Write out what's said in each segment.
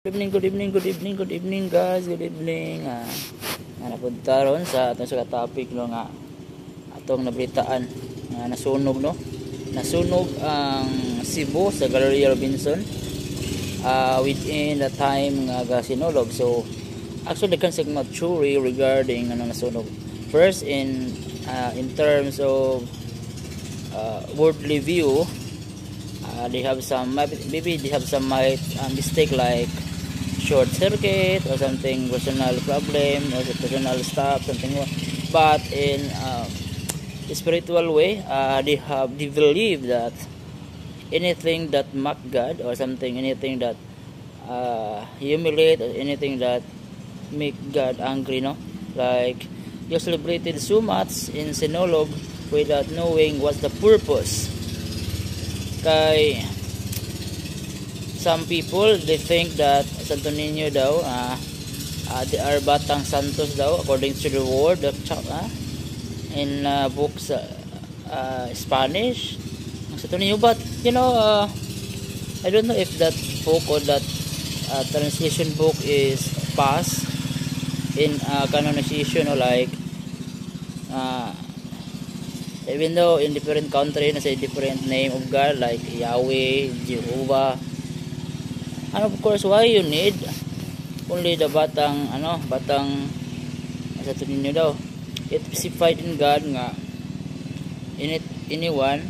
Good evening, good evening, good evening, good evening guys, good evening. Napunta ron sa atong sa topic no nga atong nabalitaan nga nasunog no. Nasunog ang Cebu sa Galleria Robinson within the time nga sinolog. So actually the concept not theory regarding ano nasunog. First in terms of worldly view, they have some maybe they have some mistake like short circuit or something, personal problem or personal stuff, something. But in spiritual way, they believe that anything that mock God or something, anything that humiliate or anything that make God angry, no, like you celebrated so much in Sinolog without knowing what's the purpose. Kay some people, they think that Santo Niño daw they are Batang Santos daw according to the word in books Spanish Santo Niño. But you know, I don't know if that book or that translation book is passed in canonization, or like even though in different country na say different name of God like Yahweh, Jehovah. And of course, why you need only the batang Santo Niño daw? It specified in God nga anyone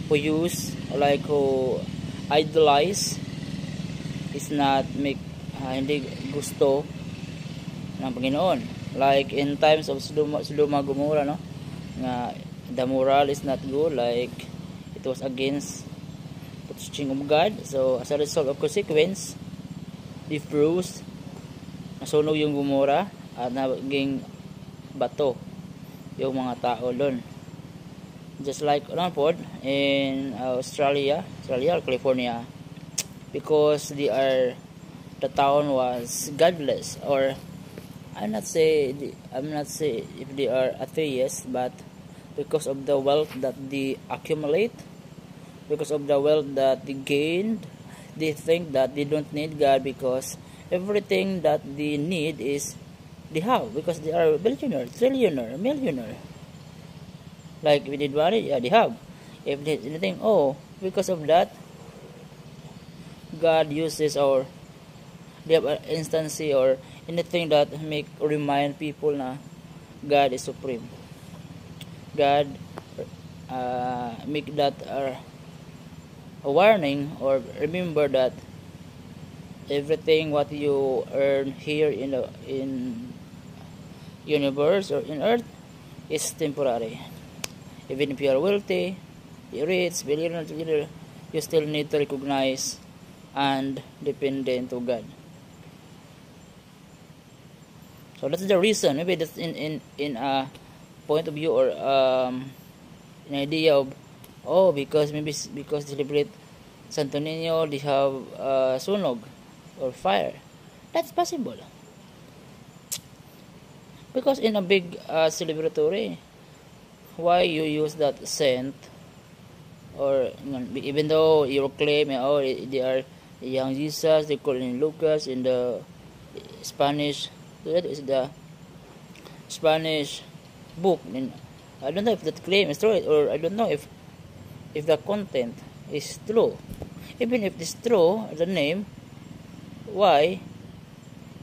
who use or like who idolize is not make hindi gusto ng Panginoon. Like in times of Sodoma Gomorrah, no, nga the moral is not good, like it was against teaching of God. So as a result of consequence, the fruits nasunog yung Gomorrah at naging bato yung mga tao doon. Just like in Australia or California, because the town was godless, or I'm not say if they are atheists, but because of the wealth that they accumulate, because of the wealth that they gained, they think that they don't need God because everything that they need is they have, because they are billionaire, trillionaire, millionaire. Like if they need money, yeah, they have. If they anything, because of that, God uses, or they have an instance or anything that remind people na God is supreme. God make that a warning, or remember that everything what you earn here in universe or in earth is temporary. Even if you are wealthy, you rich, billionaire, you still need to recognize and dependent to God. So that's the reason. Maybe that's in a point of view, or an idea of because they celebrate Santo Niño, they have sunog or fire. That's possible. Because in a big celebratory, why you use that scent, or even though you claim they are the young Jesus, they call in Lucas in the Spanish. So that is the Spanish book. And I don't know if that claim is true, or I don't know if the content is true. Even if it's true, the name, why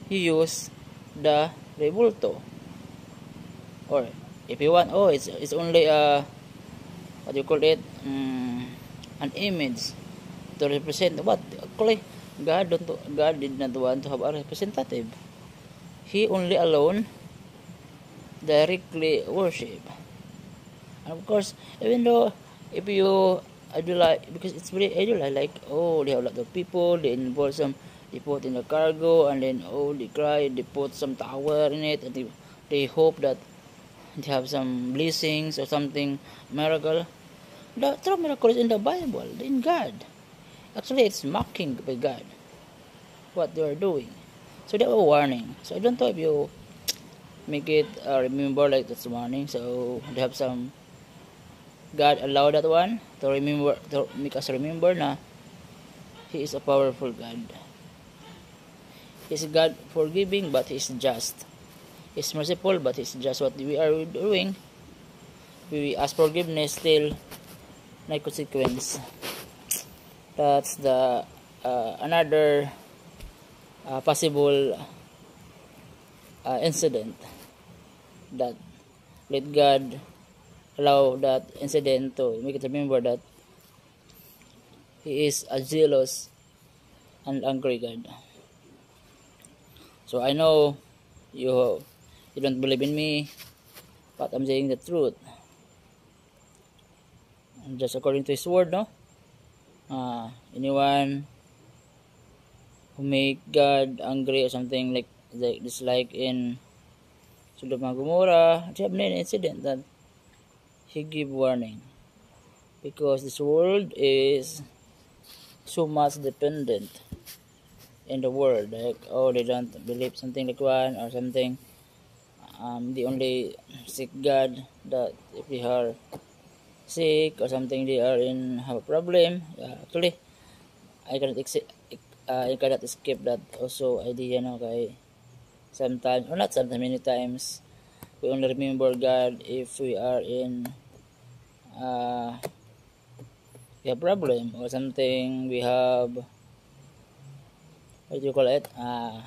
you use the Revolto? Or if you want, it's only what do you call it, an image to represent what? Actually, God did not want to have a representative. He only alone directly worship. And of course, even though if you idolize, because it's very idolize, like they have a lot of people, they involve they put in the cargo, and then they cry, they put some tower in it, and they hope that they have some blessings or something miracle. The true miracle is in the Bible, in God. Actually, it's mocking by God what they are doing. So they have a warning. So I don't know if you make it remember like that's warning. So they have some God allow that one to make us remember na He is a powerful God. He is God forgiving, but He is just. He is merciful, but He is just. What we are doing, we ask forgiveness, still no consequence. That's the another possible incident that let God allow that incident to make it remember that He is a jealous and angry God. So I know you don't believe in me, but I'm saying the truth. And just according to His word, no? Anyone who make God angry or something like this, like in Sodom and Gomorrah, they have an incident that He give warning, because this world is so much dependent in the world, like, oh, they don't believe something like one or something. They only seek God that if they are sick or something, they are in have a problem. Actually, I cannot escape that also idea, no? Kay sometimes, or not sometimes, many times, we only remember God if we are in we have problem or something. We have, what do you call it? A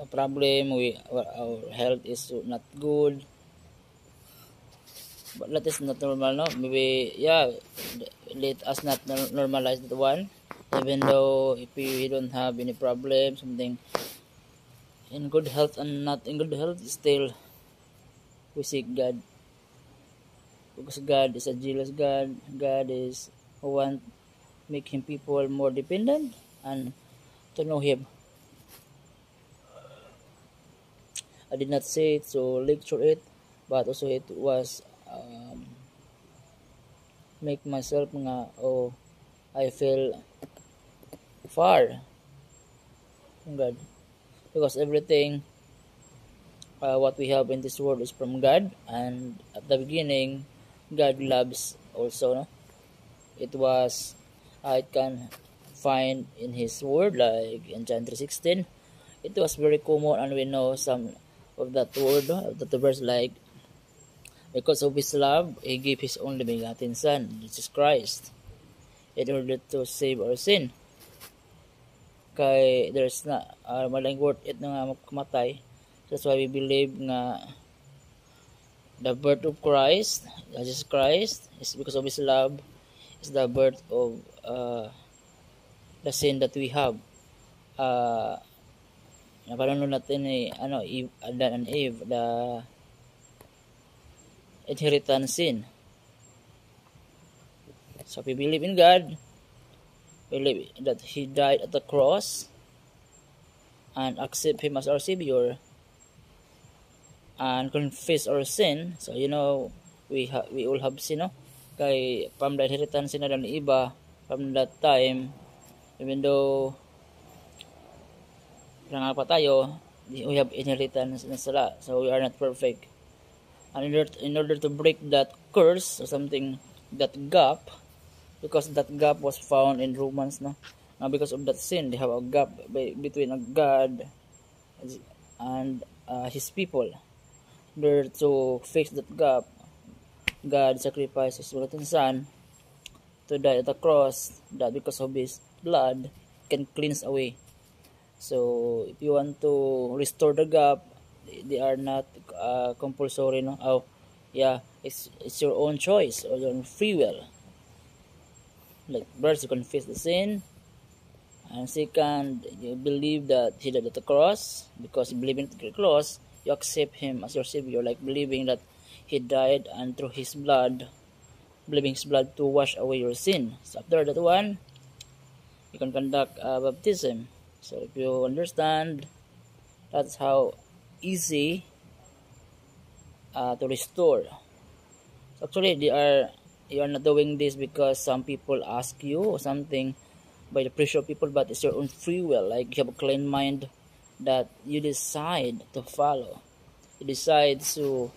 problem. Our health is not good. But that is not normal, no? Maybe, yeah, let us not normalize that one. Even though if we don't have any problem, something in good health and not in good health, still we seek God. Because God is a jealous God. God is who want making people more dependent and to know Him. I did not say it to lecture it, but also it was make myself nga, oh, I feel far from God, because everything what we have in this world is from God, and at the beginning God loves also, no? It was it can find in His word, like in John 3:16. It was very common, and we know some of that word, that the verse like, because of His love, He gave His only begotten Son, Jesus Christ, in order to save our sin. Kay there's na malang worth it na nga makamatay. That's why we believe nga the birth of Christ, Jesus Christ, is because of His love, is the birth of the sin that we have. Napanunan natin ni Eve, Adam and Eve, the inheritance sin. So if we believe in God, believe that He died at the cross, and accept Him as our Savior, and confess our sin. So we all have sin, no? Kay from the inheritance sin na ni iba from that time, even though nga pa tayo, we have inheritance na sila, so we are not perfect. And in order to break that curse or something, that gap, because that gap was found in Romans, no? Now because of that sin, they have a gap between God and His people. In order to fix that gap, God sacrificed His begotten Son to die at the cross, that because of His blood can cleanse away. So if you want to restore the gap, they are not compulsory, no? Oh, yeah, it's your own choice or your own free will. Like first, you confess the sin, and second, you believe that He died at the cross. Because you believe in the cross, you accept Him as your Savior, like believing that He died, and through His blood, believing His blood to wash away your sin. So after that one, you can conduct baptism. So if you understand, that's how easy to restore. So actually, you are not doing this because some people ask you or something by the pressure of people, but it's your own free will. Like you have a clean mind that you decide to follow. You decide to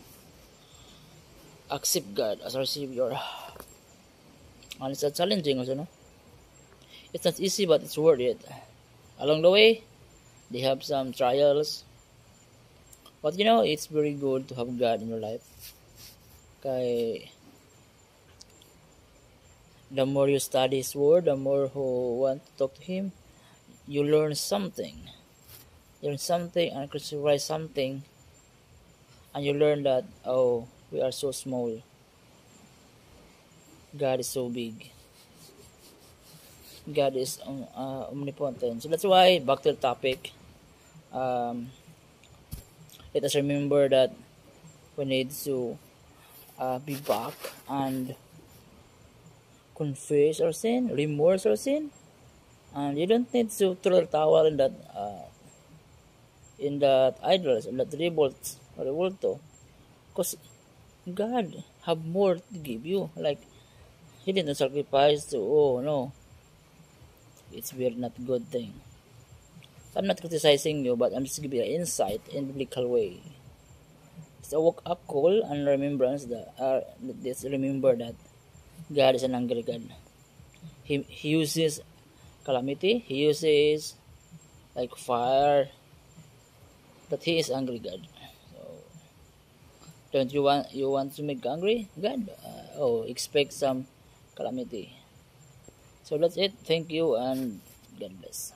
accept God as our Savior. And it's challenging also, no? It's not easy, but it's worth it. Along the way, they have some trials, but it's very good to have God in your life. Kay the more you study His Word, the more who want to talk to Him, you learn something. You learn something and criticize something, and you learn that, oh, we are so small. God is so big. God is omnipotent. So that's why, back to the topic, um, let us remember that we need to be back and confess our sin, remorse our sin, and you don't need to throw the towel in that idols, in that revolt or revolto, because God have more to give you. Like He didn't sacrifice to, oh no, it's very not good thing. So I'm not criticizing you, but I'm just giving you an insight in biblical way. It's a wake up call and remembrance that let's remember that God is an angry God. He uses calamity. He uses like fire. That He is angry God. So don't you want to make angry God? Expect some calamity. So that's it. Thank you and God bless.